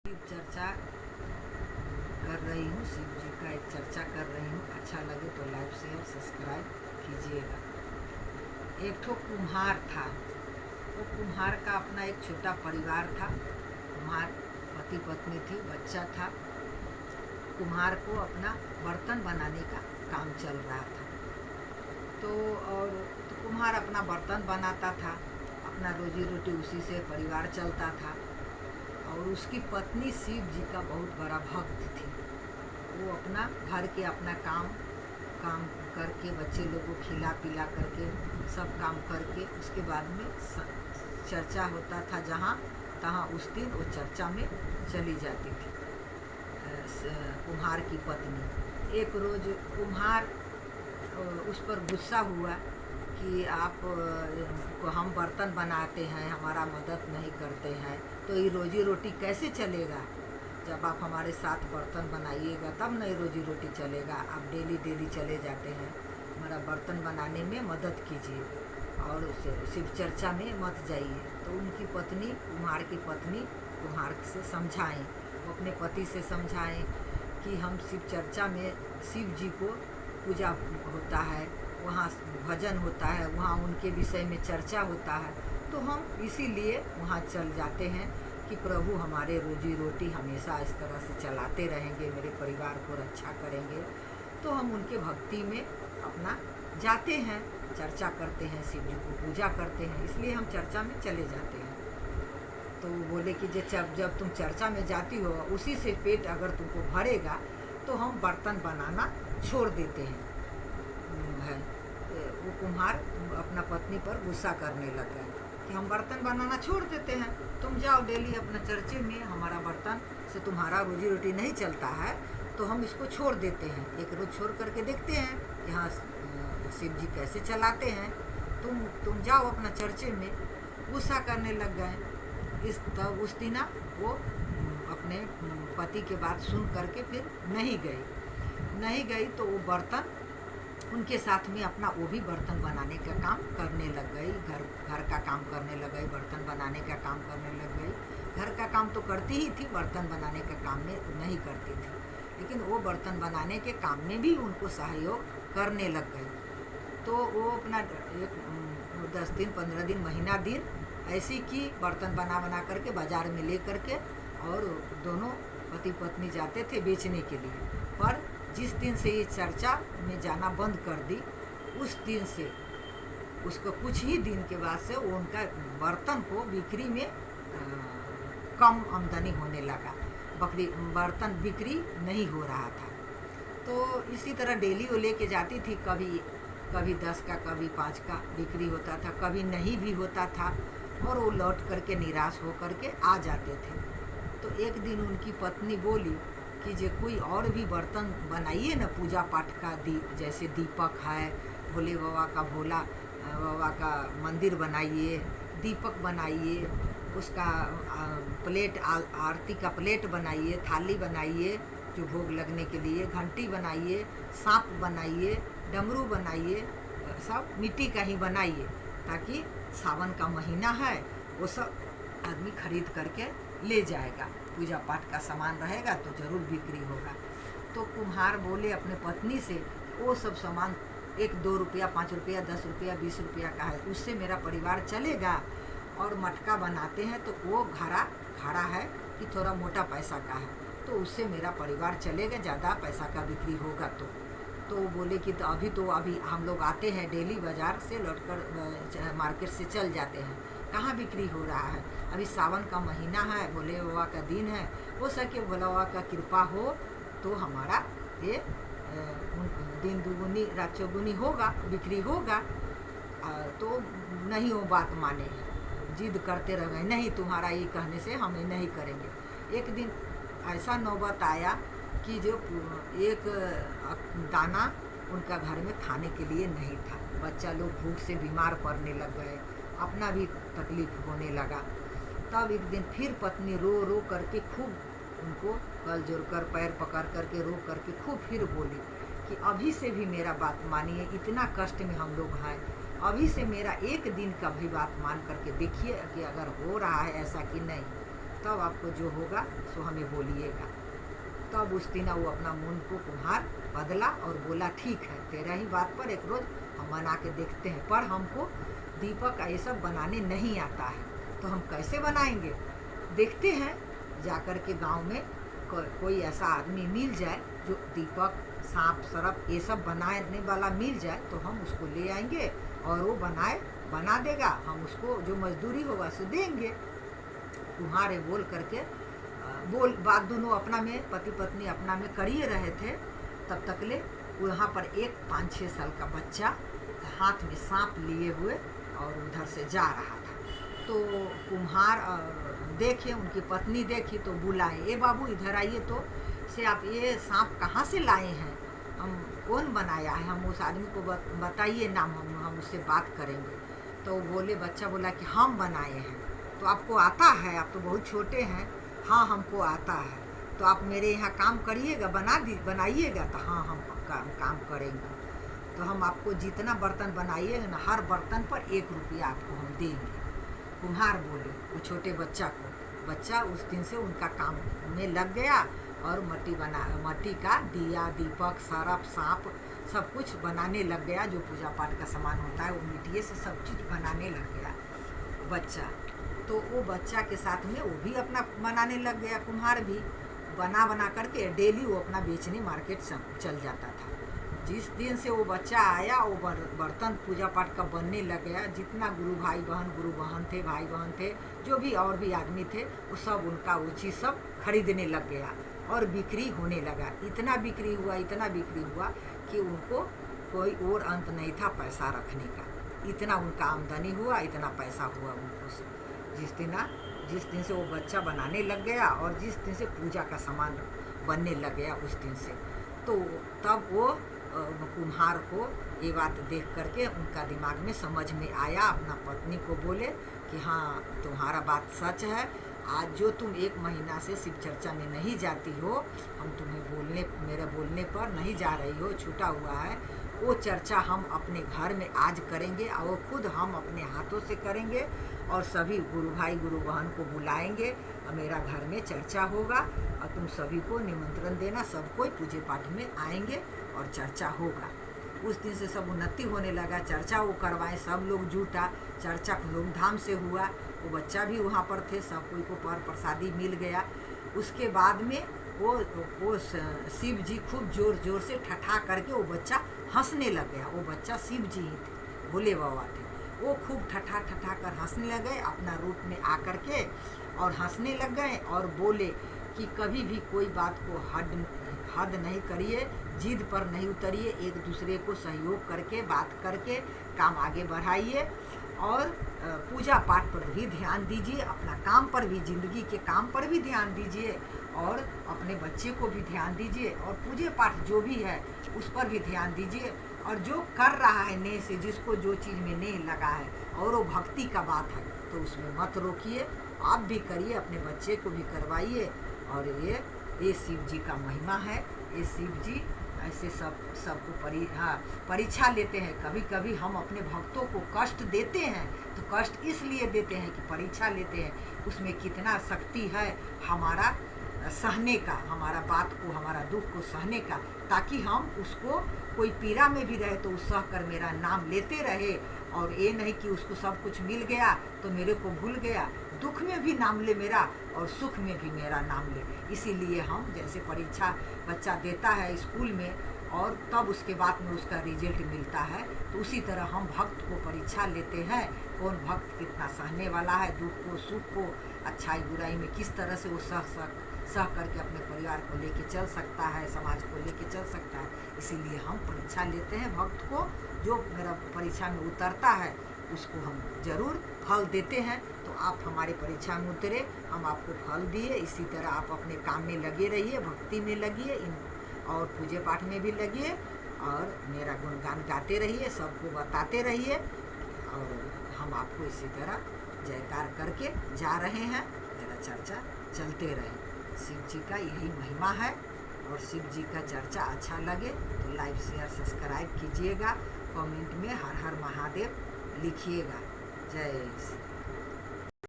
चर्चा कर रही हूँ, शिव जी का एक चर्चा कर रही हूँ। अच्छा लगे तो लाइक शेयर सब्सक्राइब कीजिएगा। एक ठो कुम्हार था। वो कुम्हार का अपना एक छोटा परिवार था। कुम्हार पति पत्नी थी, बच्चा था। कुम्हार को अपना बर्तन बनाने का काम चल रहा था। तो कुम्हार अपना बर्तन बनाता था, अपना रोजी रोटी उसी से परिवार चलता था। और उसकी पत्नी शिव जी का बहुत बड़ा भक्त थी। वो अपना घर के अपना काम करके बच्चे लोग को खिला पिला करके सब काम करके उसके बाद में चर्चा होता था जहाँ तहाँ उस दिन वो चर्चा में चली जाती थी। कुम्हार की पत्नी एक रोज़ कुम्हार उस पर गुस्सा हुआ कि हम बर्तन बनाते हैं, हमारा मदद नहीं करते हैं, तो ये रोजी रोटी कैसे चलेगा? जब आप हमारे साथ बर्तन बनाइएगा तब नहीं रोजी रोटी चलेगा। आप डेली चले जाते हैं, हमारा बर्तन बनाने में मदद कीजिए और शिव चर्चा में मत जाइए। तो उनकी पत्नी, कुम्हार की पत्नी कुम्हार से समझाएं, वो अपने पति से समझाएं कि हम शिव चर्चा में शिव जी को पूजा होता है, वहाँ भजन होता है, वहाँ उनके विषय में चर्चा होता है, तो हम इसीलिए वहाँ चल जाते हैं कि प्रभु हमारे रोजी रोटी हमेशा इस तरह से चलाते रहेंगे, मेरे परिवार को रक्षा करेंगे। तो हम उनके भक्ति में अपना जाते हैं, चर्चा करते हैं, शिव जी को पूजा करते हैं, इसलिए हम चर्चा में चले जाते हैं। तो बोले कि जब तुम चर्चा में जाती हो उसी से पेट अगर तुमको भरेगा तो हम बर्तन बनाना छोड़ देते हैं। वो कुम्हार अपना पत्नी पर गुस्सा करने लग गए कि हम बर्तन बनाना छोड़ देते हैं, तुम जाओ डेली अपना चर्चे में, हमारा बर्तन से तुम्हारा रोजी रोटी नहीं चलता है तो हम इसको छोड़ देते हैं। एक रोज़ छोड़ करके देखते हैं कि हाँ शिव जी कैसे चलाते हैं, तुम जाओ अपना चर्चे में। गुस्सा करने लग गए। उस दिन वो अपने पति के बात सुन करके फिर नहीं गई तो वो बर्तन उनके साथ में अपना वो भी बर्तन बनाने का काम करने लग गई। घर का काम करने लग गई, बर्तन बनाने का काम करने लग गई। घर का काम तो करती ही थी, बर्तन बनाने का काम में नहीं करती थी, लेकिन वो बर्तन बनाने के काम में भी उनको सहयोग करने लग गई। तो वो अपना 10 दिन 15 दिन महीना दिन ऐसी की बर्तन बना करके बाज़ार में ले करके और दोनों पति पत्नी जाते थे बेचने के लिए। पर जिस दिन से ये चर्चा में जाना बंद कर दी, उस दिन से उसको कुछ ही दिन के बाद से वो उनका बर्तन को बिक्री में कम आमदनी होने लगा। बर्तन बिक्री नहीं हो रहा था। तो इसी तरह डेली वो लेके जाती थी, कभी 10 का कभी 5 का बिक्री होता था, कभी नहीं भी होता था और वो लौट करके निराश हो करके आ जाते थे। तो एक दिन उनकी पत्नी बोली कि जो कोई और भी बर्तन बनाइए ना पूजा पाठ का, जैसे दीपक है, भोले बाबा का भोला बाबा का मंदिर बनाइए, दीपक बनाइए, उसका प्लेट आरती का प्लेट बनाइए, थाली बनाइए जो भोग लगने के लिए, घंटी बनाइए, सांप बनाइए, डमरू बनाइए, सब मिट्टी का ही बनाइए, ताकि सावन का महीना है वो सब आदमी खरीद करके ले जाएगा, पूजा पाठ का सामान रहेगा तो ज़रूर बिक्री होगा। तो कुम्हार बोले अपने पत्नी से, वो सब सामान 1-2 रुपया 5 रुपया 10 रुपया 20 रुपया का है, उससे मेरा परिवार चलेगा। और मटका बनाते हैं तो वो घड़ा है कि थोड़ा मोटा पैसा का है, तो उससे मेरा परिवार चलेगा, ज़्यादा पैसा का बिक्री होगा। तो वो बोले कि तो अभी हम लोग आते हैं डेली बाज़ार से लौटकर मार्केट से चल जाते हैं, कहाँ बिक्री हो रहा है, अभी सावन का महीना है, भोले बाबा का दिन है, हो सके भोला बाबा का कृपा हो तो हमारा ये दिन दुगुनी रात चौगुनी होगा, बिक्री होगा। तो नहीं वो बात माने, जिद करते रह गए, नहीं तुम्हारा ये कहने से हम ये नहीं करेंगे। एक दिन ऐसा नौबत आया कि जो एक दाना उनका घर में खाने के लिए नहीं था, बच्चा लोग भूख से बीमार पड़ने लग गए, अपना भी तकलीफ होने लगा। तब एक दिन फिर पत्नी रो करके खूब उनको कल जोड़ कर पैर पकड़ करके रो करके खूब फिर बोली कि अभी से भी मेरा बात मानिए, इतना कष्ट में हम लोग हैं, अभी से मेरा एक दिन का भी बात मान करके देखिए कि अगर हो रहा है ऐसा कि नहीं। तब आपको जो होगा सो हमें बोलिएगा। तब उस दिन वो अपना मन को कुम्हार बदला और बोला ठीक है, तेरा ही बात पर एक रोज़ हम बना के देखते हैं, पर हमको दीपक ये सब बनाने नहीं आता है, तो हम कैसे बनाएंगे। देखते हैं जाकर के गांव में कोई ऐसा आदमी मिल जाए जो दीपक, सांप, सरप ये सब बनाने वाला मिल जाए, तो हम उसको ले आएंगे और वो बना देगा, हम उसको जो मजदूरी होगा सो देंगे। कुम्हार बोल करके बात दोनों अपना में, पति पत्नी अपना में करिए रहे थे। तब तक ले वहाँ पर एक 5-6 साल का बच्चा हाथ में सांप लिए हुए और उधर से जा रहा था। तो कुम्हार देखे, उनकी पत्नी देखी तो बुलाए, ए बाबू इधर आइए तो से आप ये सांप कहाँ से लाए हैं, हम कौन बनाया है, हम उस आदमी को बताइए नाम, हम उससे बात करेंगे। तो बोले, बच्चा बोला कि हम बनाए हैं। तो आपको आता है, आप तो बहुत छोटे हैं। हाँ हमको आता है। तो आप मेरे यहाँ काम करिएगा, बनाइएगा। तो हाँ हम काम करेंगे। तो हम आपको जितना बर्तन बनाइएगा ना, हर बर्तन पर 1 रुपया आपको हम देंगे। कुम्हार बोले वो छोटे बच्चा को। बच्चा उस दिन से उनका काम में लग गया और मट्टी का दिया, दीपक, सरप, सांप सब कुछ बनाने लग गया। जो पूजा पाठ का सामान होता है वो मिट्टी से सब चीज़ बनाने लग गया बच्चा। तो वो बच्चा के साथ में वो भी अपना बनाने लग गया। कुम्हार भी बना करके डेली वो अपना बेचने मार्केट चल जाता था। जिस दिन से वो बच्चा आया, वो बर्तन पूजा पाठ का बनने लग गया। जितना गुरु बहन थे, भाई बहन थे, जो भी और भी आदमी थे, वो सब उनका वो चीज़ सब खरीदने लग गया और बिक्री होने लगा। इतना बिक्री हुआ कि उनको कोई और अंत नहीं था पैसा रखने का। इतना उनका आमदनी हुआ, इतना पैसा हुआ उनको। जिस दिन से वो बच्चा बनाने लग गया और जिस दिन से पूजा का सामान बनने लग गया, उस दिन से तो तब वो कुम्हार को ये बात देख करके उनका दिमाग में समझ में आया। अपना पत्नी को बोले कि हाँ तुम्हारा बात सच है, आज जो तुम 1 महीना से शिव चर्चा में नहीं जाती हो, हम तुम्हें मेरे बोलने पर नहीं जा रही हो, छूटा हुआ है, वो चर्चा हम अपने घर में आज करेंगे और वो खुद हम अपने हाथों से करेंगे और सभी गुरु भाई गुरु बहन को बुलाएंगे और मेरा घर में चर्चा होगा और तुम सभी को निमंत्रण देना, सब कोई पूजे पाठ में आएंगे और चर्चा होगा। उस दिन से सब उन्नति होने लगा। चर्चा वो करवाए, सब लोग जुटा, चर्चा धूमधाम से हुआ। वो बच्चा भी वहाँ पर थे, सब कोई को प्रसादी मिल गया। उसके बाद में वो शिव जी खूब जोर से ठठा करके वो बच्चा हंसने लग गया। वो बच्चा शिव जी ही थे, भोले बाबा थे। वो खूब ठठा कर हंसने लग गए अपना रूप में आकर के, और हंसने लग गए और बोले कि कभी भी कोई बात को हद नहीं करिए, जिद पर नहीं उतरिए, एक दूसरे को सहयोग करके बात करके काम आगे बढ़ाइए और पूजा पाठ पर भी ध्यान दीजिए, अपना काम पर भी, जिंदगी के काम पर भी ध्यान दीजिए और अपने बच्चे को भी ध्यान दीजिए और पूजे पाठ जो भी है उस पर भी ध्यान दीजिए। और जो कर रहा है नेह से, जिसको जो चीज़ में नेह लगा है और वो भक्ति का बात है तो उसमें मत रोकिए, आप भी करिए, अपने बच्चे को भी करवाइए। और ये शिव जी का महिमा है। ये शिव जी ऐसे सबको परीक्षा लेते हैं। कभी कभी हम अपने भक्तों को कष्ट देते हैं तो कष्ट इसलिए देते हैं कि परीक्षा लेते हैं उसमें कितना शक्ति है हमारा सहने का, हमारा बात को, हमारा दुख को सहने का, ताकि हम उसको कोई पीड़ा में भी रहे तो उस सह कर मेरा नाम लेते रहे। और ये नहीं कि उसको सब कुछ मिल गया तो मेरे को भूल गया, दुख में भी नाम ले मेरा और सुख में भी मेरा नाम ले। इसीलिए हम जैसे परीक्षा बच्चा देता है स्कूल में और तब उसके बाद में उसका रिजल्ट मिलता है, तो उसी तरह हम भक्त को परीक्षा लेते हैं, कौन भक्त कितना सहने वाला है, दुख को, सुख को, अच्छाई बुराई में किस तरह से वो सह करके अपने परिवार को लेके चल सकता है, समाज को लेके चल सकता है। इसीलिए हम परीक्षा लेते हैं भक्त को। जो मेरा परीक्षा में उतरता है उसको हम ज़रूर फल देते हैं। तो आप हमारे परीक्षा में उतरे, हम आपको फल दिए। इसी तरह आप अपने काम में लगे रहिए, भक्ति में लगिए और पूजे पाठ में भी लगिए और मेरा गुणगान गाते रहिए, सबको बताते रहिए। और हम आपको इसी तरह जयकार करके जा रहे हैं, मेरा चर्चा चलते रहे। शिव जी का यही महिमा है और शिव जी का चर्चा अच्छा लगे तो लाइक शेयर सब्सक्राइब कीजिएगा, कमेंट में हर हर महादेव लिखिएगा। जय श्री